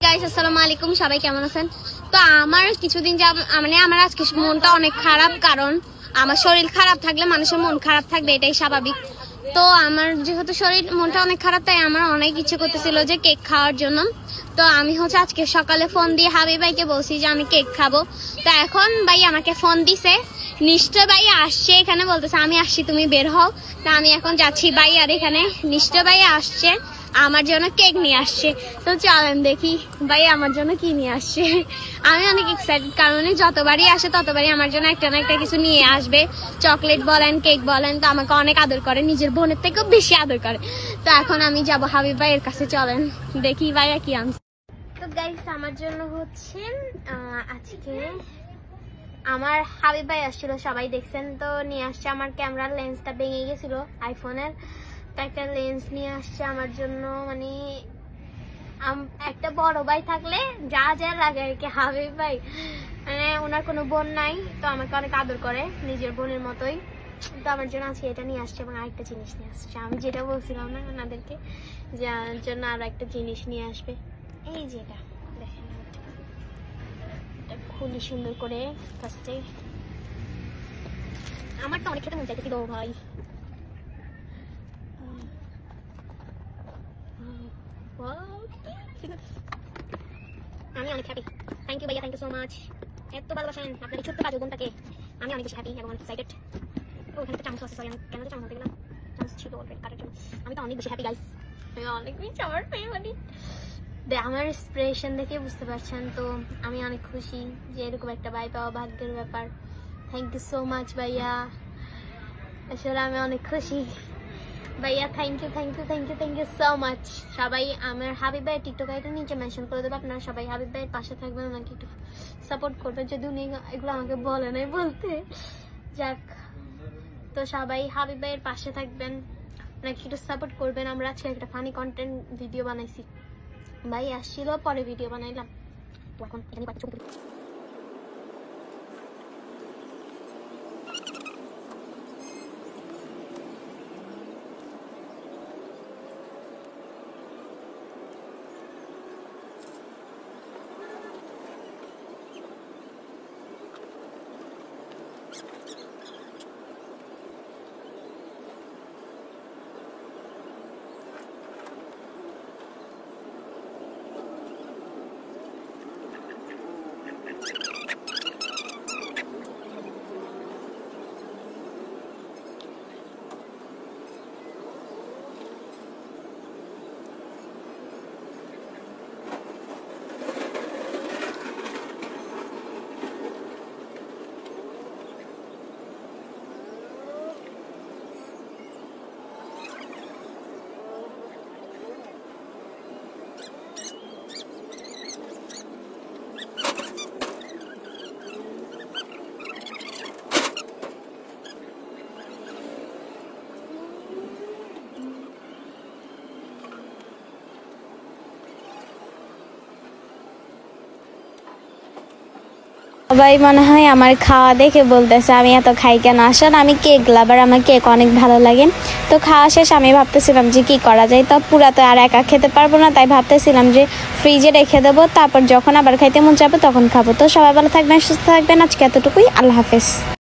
Guys আসসালামু আলাইকুম, সবাই কেমন আছেন? তো আমার কিছুদিন আমার আজকে মনটা অনেক খারাপ, কারণ আমার শরীর খারাপ থাকলে মানুষের মন খারাপ থাকবে, এটাই স্বাভাবিক। তো আমার যেহেতু মনটা অনেক খারাপ, তাই আমার অনেক ইচ্ছে করতেছিল যে কেক খাওয়ার জন্য। তো আমি আজকে সকালে ফোন দিয়ে হাবিব ভাইকে বলছি যে আমি কেক খাবো। তো এখন ভাই আমাকে ফোন দিছে, নিশ্চয় ভাই আসছে, এখানে বলতেছে আমি আসছি তুমি বের হও। তা আমি এখন যাচ্ছি ভাই, আর এখানে নিশ্চয় ভাই আসছে, আমার জন্য কেক নিয়ে আসছে। তো চলেন দেখি ভাই আমার জন্য কি নিয়ে আসছে। আমি অনেক এক্সাইটেড, কারণ যতবারই আসে ততবারই আমার জন্য একটা না একটা কিছু নিয়ে আসবে। চকলেট বলেন, কেক বলেন। তো আমাকে অনেক আদর করে, নিজের বোনের থেকেও বেশি আদর করে। তো এখন আমি যাব হাবিব ভাইয়ের কাছে, চলেন দেখি ভাইয়া কি আনছে। তো গাইস আমার জন্য আজকে আমার হাবিব ভাই আসছিল, সবাই দেখছেন। তো নিয়ে আসছে আমার ক্যামেরার লেন্সটা ভেঙে গেছিল আইফোনের, একটা লেন্স নিয়ে আসছে আমার জন্য। মানে একটা বড় ভাই থাকলে যা যা লাগে আর কি, হাবিব ভাই মানে ওনার কোনো বোন নাই, তো আমাকে অনেক আদর করে নিজের বোনের মতোই। তো আমার জন্য আজকে এটা নিয়ে আসছে এবং আরেকটা জিনিস নিয়ে আসছে। আমি যেটা বলছিলাম না ওনাদেরকে, যার জন্য আরো একটা জিনিস নিয়ে আসবে। এই যেটা দেখেন, এটা খুবই সুন্দর করে ফার্স্টে। আমার তো অনেক খেতে মন চাইতেছিল ভাই। আমি অনেক হ্যাপি, থ্যাংক ইউ ভাইয়া, থ্যাংক ইউ সো মাচ। এত ভালোবাসেন আপনার এই ছোট্ট কাজল বোনটাকে, আমি অনেক বেশি হ্যাপি এবং অনেক এক্সাইটেড। ওখানে তো চান্স আছে, সরি আমি কেন চান্স হতে গেলাম, চান্স ছিল অলরেডি কাটার জন্য। আমি তো অনেক বেশি হ্যাপি গাইস, আমি অনেক বেশি আমার ফেভারিট। আমার এক্সপ্রেশন দেখে বুঝতে পারছেন। তো আমি অনেক খুশি যে এরকম একটা ভাই পাওয়া ভাগ্যের ব্যাপার। থ্যাংক ইউ সো মাচ ভাইয়া, আসলে আমি অনেক খুশি ভাইয়া। Thank you thank you thank you thank you so much. সবাই আমার হাবিব ভাইয়ের টিকটক আইডি নিচে মেনশন করে দেবো, আপনারা সবাই হাবিব ভাইয়ের পাশে থাকবেন, ওনাকে একটু সাপোর্ট করবেন, যদি উনি এগুলো আমাকে বলে নাই বলতে। যাক, তো সবাই হাবিব ভাইয়ের পাশে থাকবেন, ওনাকে একটু সাপোর্ট করবেন। আমরা আজকে একটা ফানি কন্টেন্ট ভিডিও বানাইছি, ভাই আসছিল পরে ভিডিও বানাইলাম। তো এখন এখানে ছবি তুলি। সবাই মনে হয় আমার খাওয়া দেখে বলতেছে আমি এত খাই কেন। আসলে আমি কেক লাভার, আমার কেক অনেক ভালো লাগে। তো খাওয়া শেষ আমি ভাবতেছিলাম যে কি করা যায়, তো পুরা তো আর একা খেতে পারবো না, তাই ভাবতেছিলাম যে ফ্রিজে রেখে দেবো, তারপর যখন আবার খাইতে মন চাইবে তখন খাবো। তো সবাই ভালো থাকবেন, সুস্থ থাকবেন, আজকে এতটুকুই, আল্লাহ হাফেজ।